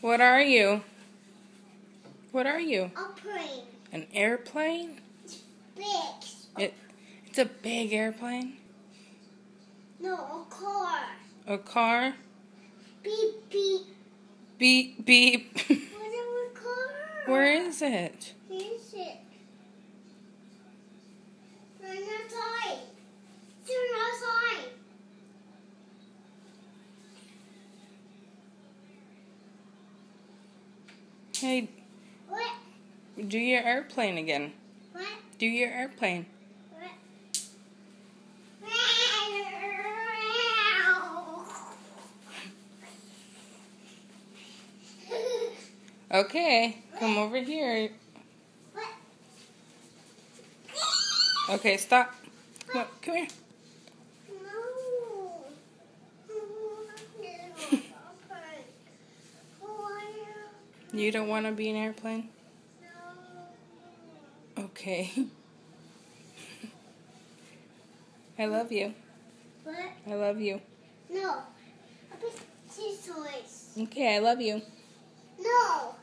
What are you? What are you? A plane. An airplane? Big. It's a big airplane? No, a car. A car? Beep, beep. Beep, beep. Where's our car? Where is it? Where is it? Run outside. Turn outside. Hey, What? do your airplane again. What? Do your airplane. What? Okay, come over here. What? Okay, stop. Come here. No. You don't want to be an airplane? No. Okay. I love you. What? I love you. No. A bit scissors. Okay, I love you. No.